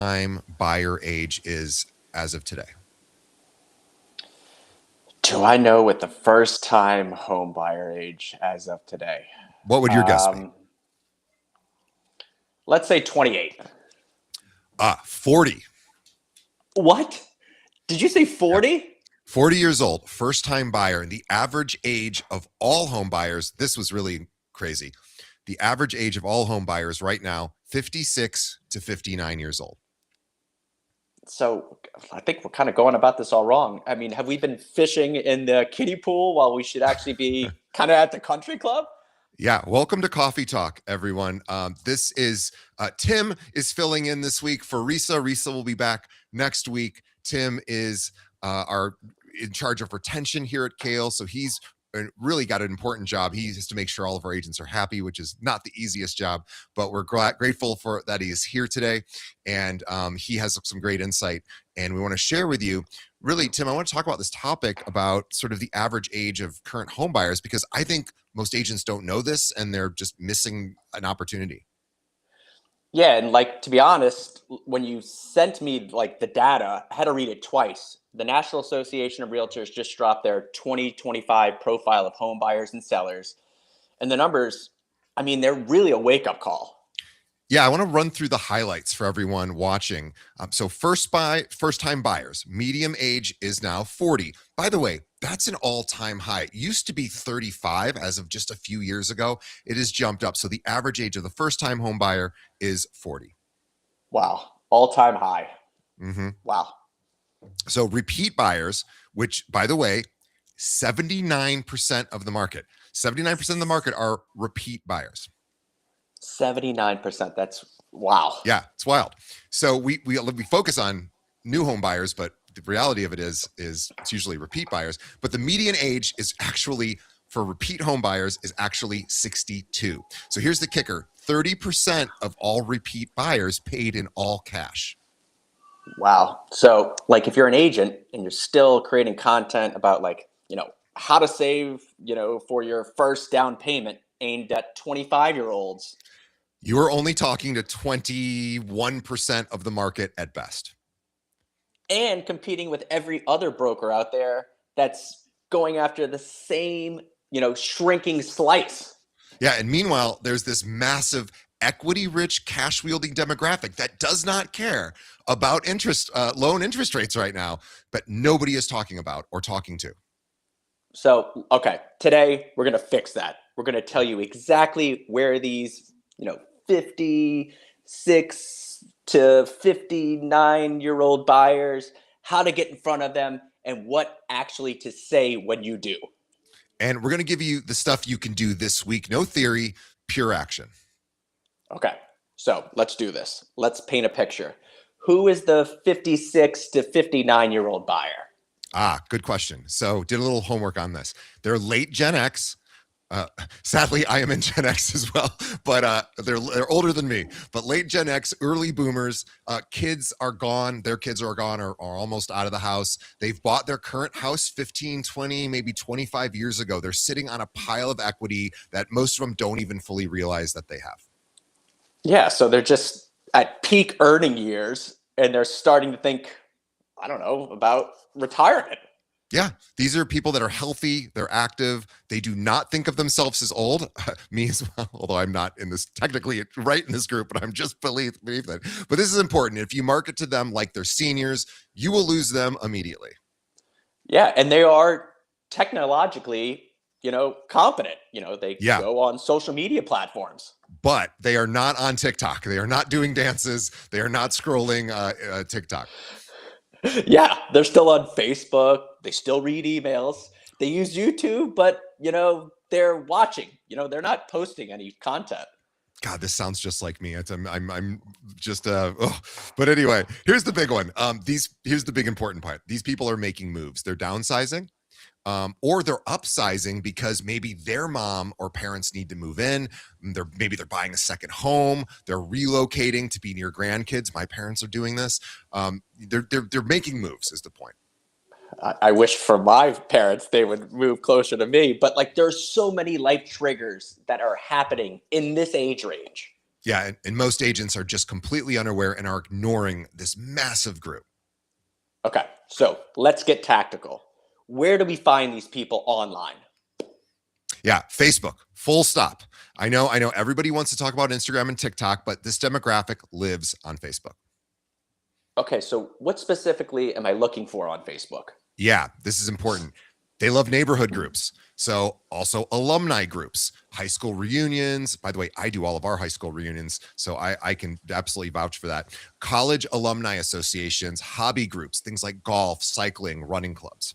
time buyer age is as of today? Do I know what the first time home buyer age as of today? What would your guess be? Um, let's say 28. 40. What? Did you say Yeah. 40? 40 years old, first time buyer. And the average age of all home buyers, this was really crazy. The average age of all home buyers right now, 56 to 59 years old. So I think we're kind of going about this all wrong. I mean, have we been fishing in the kiddie pool while we should actually be kind of at the country club? Yeah, welcome to Coffee Talk, everyone. This is Tim is filling in this week for Risa. Risa will be back next week. Tim is our in charge of retention here at Kale, so he's really got an important job. He has to make sure all of our agents are happy, which is not the easiest job, but we're grateful for that he is here today, and he has some great insight, and we want to share with you. Really, Tim, I want to talk about this topic about sort of the average age of current home buyers, because I think most agents don't know this and they're just missing an opportunity. Yeah, and like to be honest, when you sent me like the data, I had to read it twice. The National Association of Realtors just dropped their 2025 profile of home buyers and sellers. And the numbers, I mean, they're really a wake-up call. Yeah, I want to run through the highlights for everyone watching. So first time buyers, medium age is now 40. By the way, that's an all-time high. It used to be 35 as of just a few years ago. It has jumped up. So the average age of the first time home buyer is 40. Wow. All-time high. Mm-hmm. Wow. So repeat buyers, which by the way, 79% of the market, 79% of the market are repeat buyers. 79%. That's wow. Yeah, it's wild. So we focus on new home buyers, but the reality of it is it's usually repeat buyers. But the median age is actually for repeat home buyers is actually 62. So here's the kicker: 30% of all repeat buyers paid in all cash. Wow. So, like, if you're an agent and you're still creating content about, like, how to save, for your first down payment aimed at 25-year-olds, You are only talking to 21% of the market at best. and competing with every other broker out there that's going after the same, shrinking slice. Yeah, and meanwhile, there's this massive equity-rich, cash-wielding demographic that does not care about loan interest rates right now, but nobody is talking about or talking to. So, okay, today we're going to fix that. We're going to tell you exactly where these, 56 to 59-year-old buyers, how to get in front of them, and what actually to say when you do. And we're going to give you the stuff you can do this week. No theory, pure action. Okay, so let's do this. Let's paint a picture. Who is the 56 to 59-year-old buyer? Good question. So did a little homework on this. They're late Gen X. Sadly, I am in Gen X as well, but they're older than me. But late Gen X, early boomers, kids are gone. Their kids are gone or are almost out of the house. They've bought their current house 15, 20, maybe 25 years ago. They're sitting on a pile of equity that most of them don't even fully realize that they have. Yeah, so they're just at peak earning years and they're starting to think, I don't know, about retirement. Yeah, these are people that are healthy, they're active, they do not think of themselves as old. Me as well, although I'm not in this technically right in this group, but I'm just believe that. But this is important. If you market to them like they're seniors, you will lose them immediately. Yeah, and they are technologically, competent. They Yeah, go on social media platforms. but they are not on TikTok. They are not doing dances. They are not scrolling TikTok. Yeah, they're still on Facebook. They still read emails. They use YouTube, but they're watching. They're not posting any content. God, this sounds just like me. I'm just but anyway, here's the big one. Here's the big important part. These people are making moves. They're downsizing, or they're upsizing because maybe their mom or parents need to move in. Maybe they're buying a second home. They're relocating to be near grandkids. My parents are doing this. They're making moves. Is the point? I wish for my parents they would move closer to me, but like there's so many life triggers that are happening in this age range. Yeah, and most agents are just completely unaware and are ignoring this massive group. Okay, so let's get tactical. Where do we find these people online? Yeah, Facebook, full stop. I know everybody wants to talk about Instagram and TikTok, but this demographic lives on Facebook. Okay, so what specifically am I looking for on Facebook? Yeah, this is important. They love neighborhood groups. So also alumni groups, high school reunions. By the way, I do all of our high school reunions, so I can absolutely vouch for that. College alumni associations, hobby groups, things like golf, cycling, running clubs.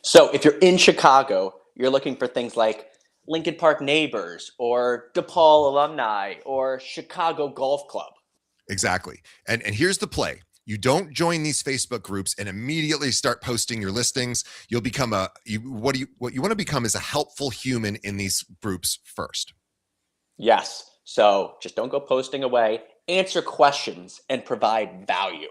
So if you're in Chicago, you're looking for things like Lincoln Park Neighbors or DePaul Alumni or Chicago Golf Club. Exactly. And here's the play. You don't join these Facebook groups and immediately start posting your listings. You'll become what you want to become is a helpful human in these groups first. Yes. So just don't go posting away. Answer questions and provide value.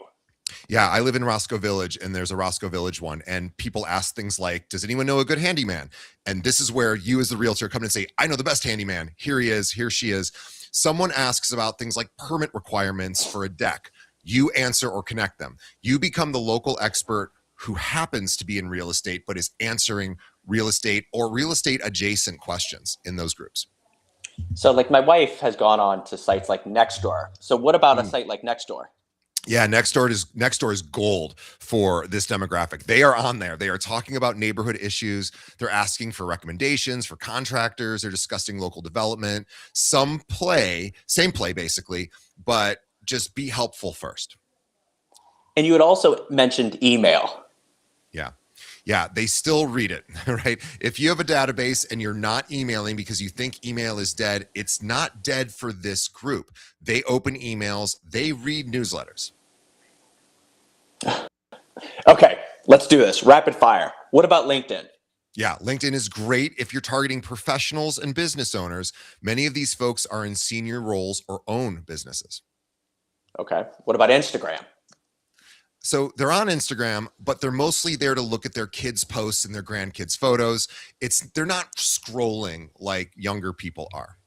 Yeah, I live in Roscoe Village and there's a Roscoe Village one. And people ask things like, does anyone know a good handyman? And this is where you as the realtor come in and say, I know the best handyman. Here he is, here she is. Someone asks about things like permit requirements for a deck. You answer or connect them. You become the local expert who happens to be in real estate, but is answering real estate or real estate adjacent questions in those groups. So like my wife has gone on to sites like Nextdoor. So what about a site like Nextdoor? Yeah, Nextdoor is gold for this demographic. They are on there. They are talking about neighborhood issues. They're asking for recommendations for contractors. They're discussing local development. Same play basically, but just be helpful first. And you had also mentioned email. Yeah. Yeah, they still read it, right? If you have a database and you're not emailing because you think email is dead, it's not dead for this group. They open emails, they read newsletters. Okay, let's do this. Rapid fire. What about LinkedIn? Yeah, LinkedIn is great if you're targeting professionals and business owners. Many of these folks are in senior roles or own businesses. Okay. What about Instagram? So they're on Instagram, but they're mostly there to look at their kids' posts and their grandkids' photos. They're not scrolling like younger people are.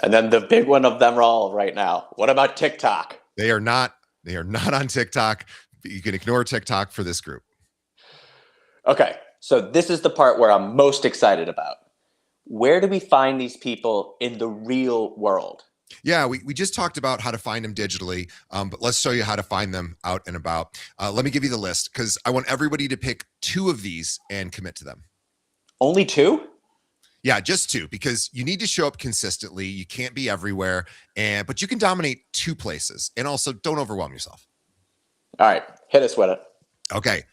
And then the big one of them all right now. What about TikTok? They are not on TikTok. You can ignore TikTok for this group. Okay. So this is the part where I'm most excited about. Where do we find these people in the real world? Yeah, we just talked about how to find them digitally, but let's show you how to find them out and about. Let me give you the list because I want everybody to pick 2 of these and commit to them. Only 2? Yeah, just 2 because you need to show up consistently. You can't be everywhere, but you can dominate 2 places. And also, don't overwhelm yourself. All right, hit us with it. Okay,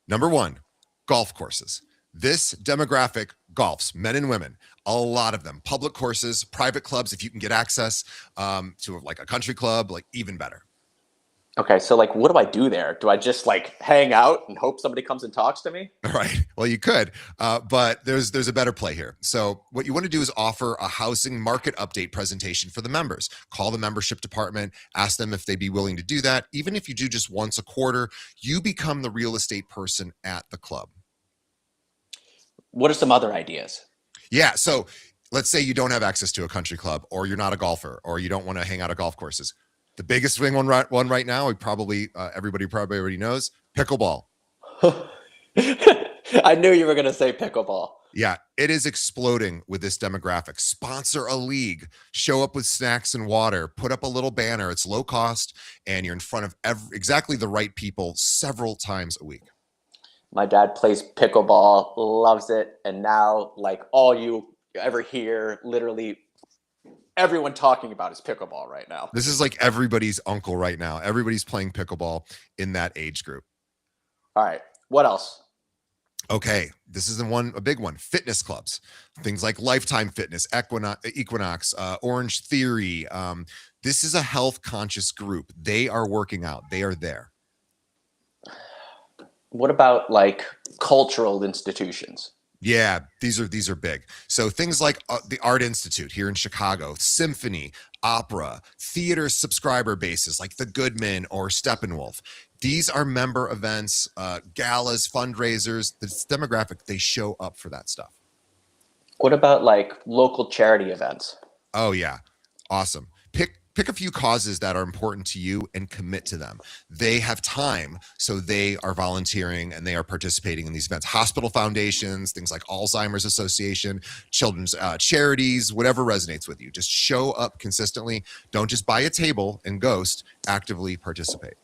number 1, golf courses. This demographic golfs, men and women, a lot of them. Public courses, private clubs, if you can get access to like a country club, like even better. Okay, so like what do I do there? Do I just like hang out and hope somebody comes and talks to me? Right. Well, you could, but there's a better play here. So what you want to do is offer a housing market update presentation for the members. Call the membership department, ask them if they'd be willing to do that. Even if you do just once a quarter, you become the real estate person at the club. What are some other ideas? Yeah. So let's say you don't have access to a country club, or you're not a golfer, or you don't want to hang out at golf courses. The biggest swing one right now, everybody probably already knows, pickleball. I knew you were going to say pickleball. Yeah, it is exploding with this demographic. Sponsor a league, show up with snacks and water, put up a little banner. It's low cost, and you're in front of exactly the right people several times a week. My dad plays pickleball, loves it, and now like all you ever hear, literally everyone talking about is pickleball right now. This is like everybody's uncle right now. Everybody's playing pickleball in that age group. All right, what else? Okay, this is a big one. Fitness clubs, things like Lifetime Fitness, Equinox, Orange Theory. This is a health conscious group. They are working out. They are there. What about like cultural institutions? Yeah, these are big. So things like the Art Institute here in Chicago, symphony, opera, theater subscriber bases like the Goodman or Steppenwolf. These are member events, galas, fundraisers. This demographic, they show up for that stuff. What about like local charity events? Oh yeah. Awesome. Pick a few causes that are important to you and commit to them. They have time, so they are volunteering and they are participating in these events. Hospital foundations, things like Alzheimer's Association, children's charities, whatever resonates with you. Just show up consistently. Don't just buy a table and ghost. Actively participate.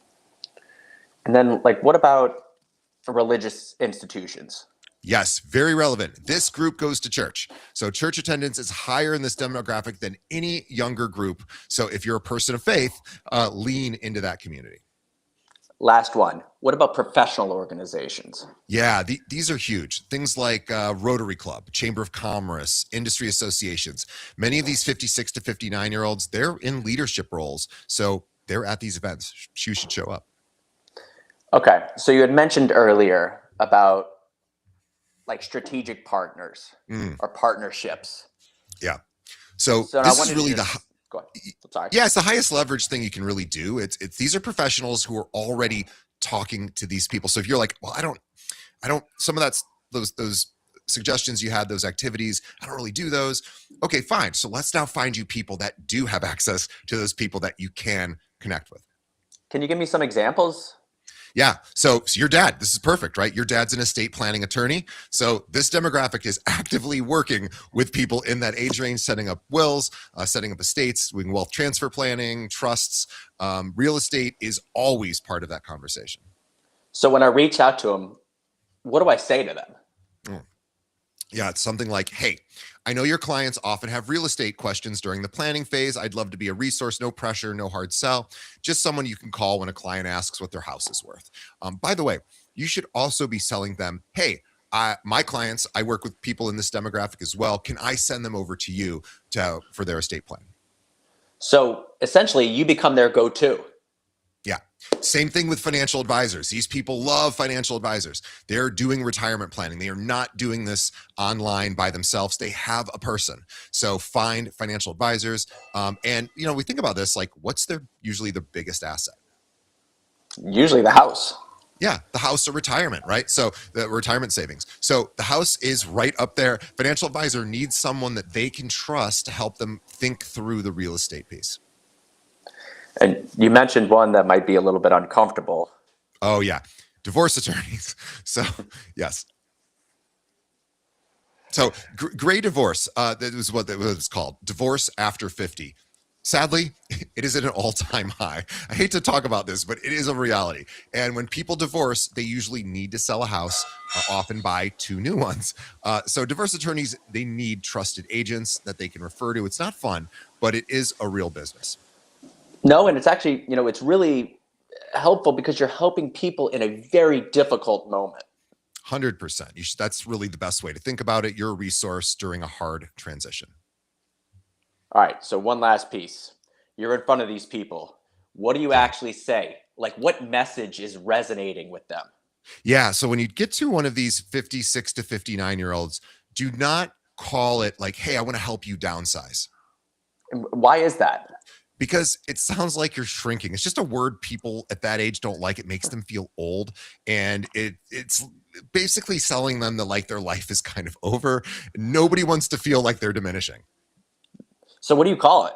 And then, like, what about religious institutions? Yes, very relevant. This group goes to church. So church attendance is higher in this demographic than any younger group. So if you're a person of faith, lean into that community. Last one. What about professional organizations? Yeah, these are huge. Things like Rotary Club, Chamber of Commerce, industry associations. Many of these 56 to 59-year-olds, they're in leadership roles. So they're at these events. You should show up. Okay. So you had mentioned earlier about like strategic partners or partnerships. Yeah. So So this I is wanted really to just, go ahead. Sorry. yeah, it's the highest leverage thing you can really do. It's these are professionals who are already talking to these people. So if you're like, well, I don't some of that's those suggestions you had, those activities, I don't really do those. Okay, fine. So let's now find you people that do have access to those people that you can connect with. Can you give me some examples? Yeah. So your dad, this is perfect, right? Your dad's an estate planning attorney. So this demographic is actively working with people in that age range, setting up wills, setting up estates, doing wealth transfer planning, trusts. Real estate is always part of that conversation. So when I reach out to them, what do I say to them? Yeah, it's something like, hey, I know your clients often have real estate questions during the planning phase. I'd love to be a resource, no pressure, no hard sell. Just someone you can call when a client asks what their house is worth. By the way, you should also be selling them, hey, my clients, I work with people in this demographic as well. Can I send them over to you for their estate plan? So essentially, you become their go-to. Yeah. Same thing with financial advisors. These people love financial advisors. They're doing retirement planning. They are not doing this online by themselves. They have a person. So find financial advisors. And, we think about this, like what's usually the biggest asset? Usually the house. Yeah, the house or retirement, right? So the retirement savings. So the house is right up there. Financial advisor needs someone that they can trust to help them think through the real estate piece. And you mentioned one that might be a little bit uncomfortable. Oh, yeah. Divorce attorneys. So, yes. So, gray divorce, that was what it was called. Divorce after 50. Sadly, it is at an all-time high. I hate to talk about this, but it is a reality. And when people divorce, they usually need to sell a house, often buy two new ones. So divorce attorneys, they need trusted agents that they can refer to. It's not fun, but it is a real business. No, and it's actually, it's really helpful because you're helping people in a very difficult moment. 100%. That's really the best way to think about it. You're a resource during a hard transition. All right. So one last piece. You're in front of these people. What do you actually say? Like, what message is resonating with them? Yeah. So when you get to one of these 56 to 59-year-olds, do not call it like, hey, I want to help you downsize. Why is that? Because it sounds like you're shrinking. It's just a word people at that age don't like. It makes them feel old. And it's basically selling them that like their life is kind of over. Nobody wants to feel like they're diminishing. So what do you call it?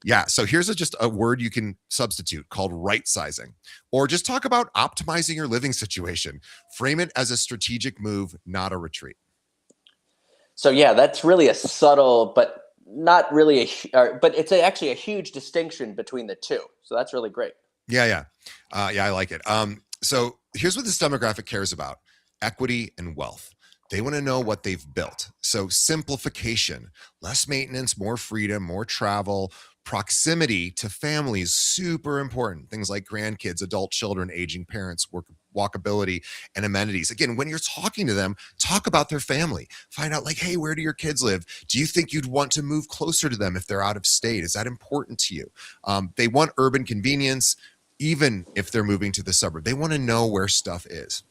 Yeah. So here's just a word you can substitute called right sizing, or just talk about optimizing your living situation. Frame it as a strategic move, not a retreat. So yeah, that's really a subtle, but not really but it's actually a huge distinction between the two. So that's really great. Yeah. I like it. So here's what this demographic cares about: equity and wealth. They want to know what they've built. So simplification, less maintenance, more freedom, more travel, proximity to family is super important. Things like grandkids, adult children, aging parents, walkability, and amenities. Again, when you're talking to them, talk about their family. Find out like, hey, where do your kids live? Do you think you'd want to move closer to them if they're out of state? Is that important to you? They want urban convenience, even if they're moving to the suburb. They want to know where stuff is.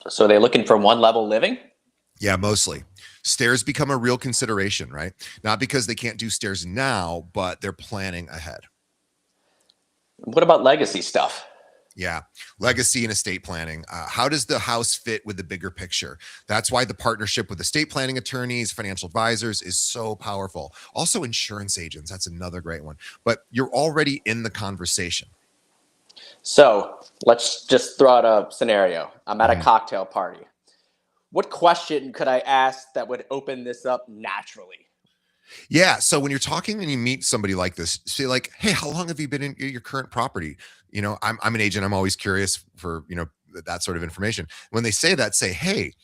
So they're looking for one level living? Yeah, mostly. Stairs become a real consideration, right? Not because they can't do stairs now, but they're planning ahead. What about legacy stuff? Yeah. Legacy and estate planning. How does the house fit with the bigger picture? That's why the partnership with estate planning attorneys, financial advisors is so powerful. Also, insurance agents. That's another great one. But you're already in the conversation. So let's just throw out a scenario. I'm at a Mhm. cocktail party. What question could I ask that would open this up naturally? Yeah. So when you're talking and you meet somebody like this, say like, "Hey, how long have you been in your current property?" I'm an agent. I'm always curious for that sort of information. When they say that, say, "Hey,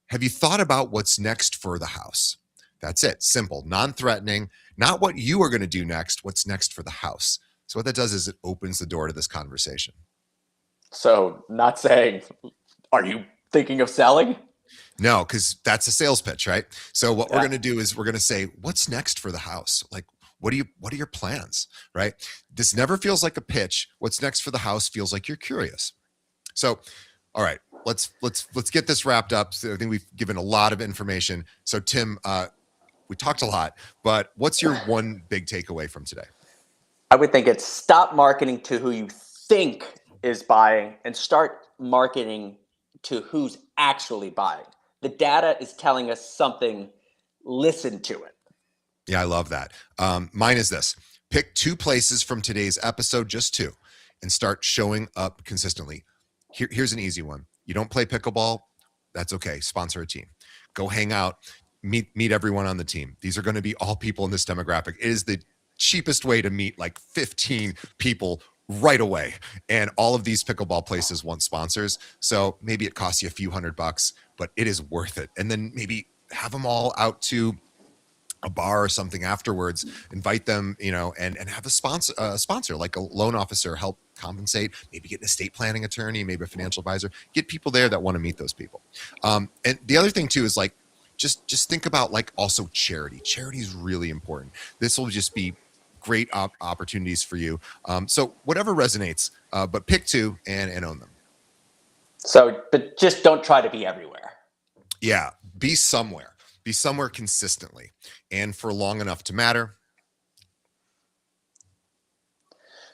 have you thought about what's next for the house?" That's it. Simple, non-threatening. Not what you are going to do next. What's next for the house? So what that does is it opens the door to this conversation. So, not saying, are you thinking of selling? No, because that's a sales pitch, right? So what we're Yeah. going to do is we're going to say, what's next for the house? Like, what are your plans? Right? This never feels like a pitch. What's next for the house feels like you're curious. So, all right, let's get this wrapped up. So I think we've given a lot of information. So Tim, we talked a lot, but what's your one big takeaway from today? I would think it's stop marketing to who you think is buying and start marketing to who's actually buying. The data is telling us something, listen to it. Yeah, I love that. Mine is this: pick two places from today's episode, just two, and start showing up consistently. Here's an easy one. You don't play pickleball, that's okay. Sponsor a team. Go hang out, meet everyone on the team. These are going to be all people in this demographic. It is the cheapest way to meet like 15 people right away. And all of these pickleball places want sponsors. So maybe it costs you a few $100, but it is worth it. And then maybe have them all out to a bar or something afterwards, invite them, and have a sponsor like a loan officer help compensate, maybe get an estate planning attorney, maybe a financial advisor, get people there that want to meet those people. And the other thing too is like, just think about like also charity is really important. This will just be great opportunities for you. So whatever resonates, but pick two and own them. So, but just don't try to be everywhere. Yeah, be somewhere consistently and for long enough to matter.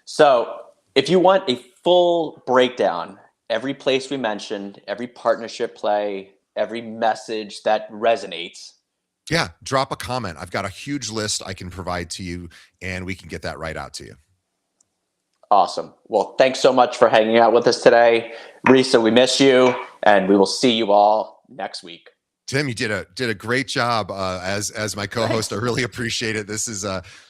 So, if you want a full breakdown, every place we mentioned, every partnership play, every message that resonates, Yeah, drop a comment. I've got a huge list I can provide to you, and we can get that right out to you. awesome. Well, thanks so much for hanging out with us today. Risa, we miss you, and we will see you all next week. Tim, you did a great job as my co-host. I Thanks. really appreciate it. This is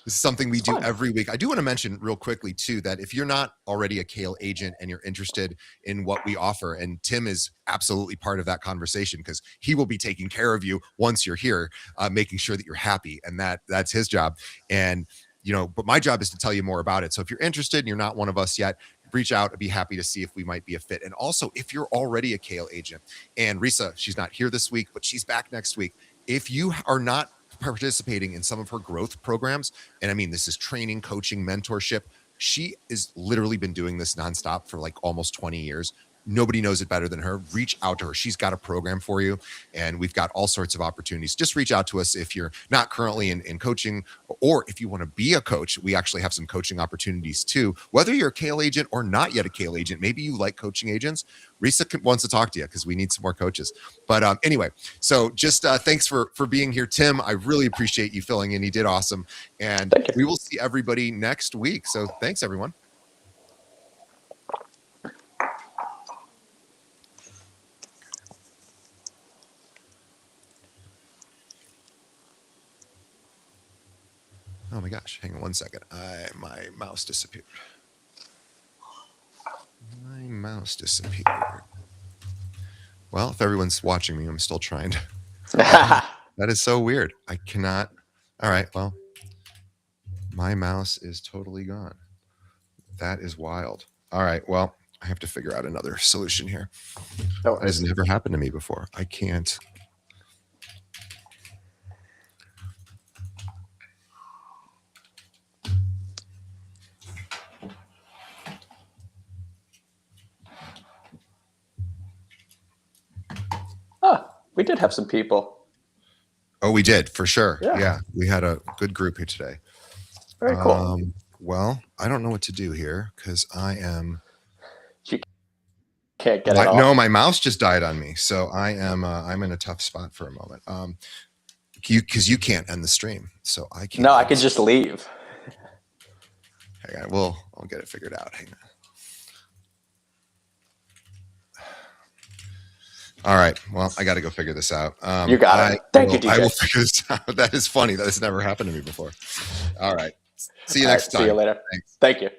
something we It's do fun. every week. I do want to mention real quickly too that if you're not already a Kale agent and you're interested in what we offer, and Tim is absolutely part of that conversation because he will be taking care of you once you're here, making sure that you're happy, and that's his job. And but my job is to tell you more about it. So if you're interested and you're not one of us yet, reach out. I'd be happy to see if we might be a fit. And also, if you're already a Kale agent, and Risa, she's not here this week, but she's back next week. If you are not participating in some of her growth programs, and I mean, this is training, coaching, mentorship, she has literally been doing this nonstop for like almost 20 years. Nobody knows it better than her. Reach out to her. She's got a program for you, and we've got all sorts of opportunities. Just reach out to us if you're not currently in coaching, or if you want to be a coach. We actually have some coaching opportunities too. Whether you're a Kale agent or not yet a Kale agent, maybe you like coaching agents. Risa wants to talk to you because we need some more coaches. But anyway, so just thanks for being here, Tim. I really appreciate you filling in. You did awesome, and Thank you. we will see everybody next week. So thanks, everyone. Oh my gosh, hang on one second. My mouse disappeared. My mouse disappeared. Well, if everyone's watching me, I'm still trying to. That is so weird. I cannot. All right, well, my mouse is totally gone. That is wild. All right, well, I have to figure out another solution here. No That has worries. never happened to me before. I can't. Oh, we did have some people. Oh, we did for sure. Yeah. Yeah, we had a good group here today. Very cool. Well, I don't know what to do here because I am You can't get it off. No, my mouse just died on me, so I'm in a tough spot for a moment. Because you can't end the stream, so I can't. No, I could just leave. Hang on, I'll get it figured out. Hang on. All right. Well, I got to go figure this out. You got it. Thank you, DJ. I will figure this out. That is funny. That has never happened to me before. All right. See you next time. See you later. Thanks. Thank you.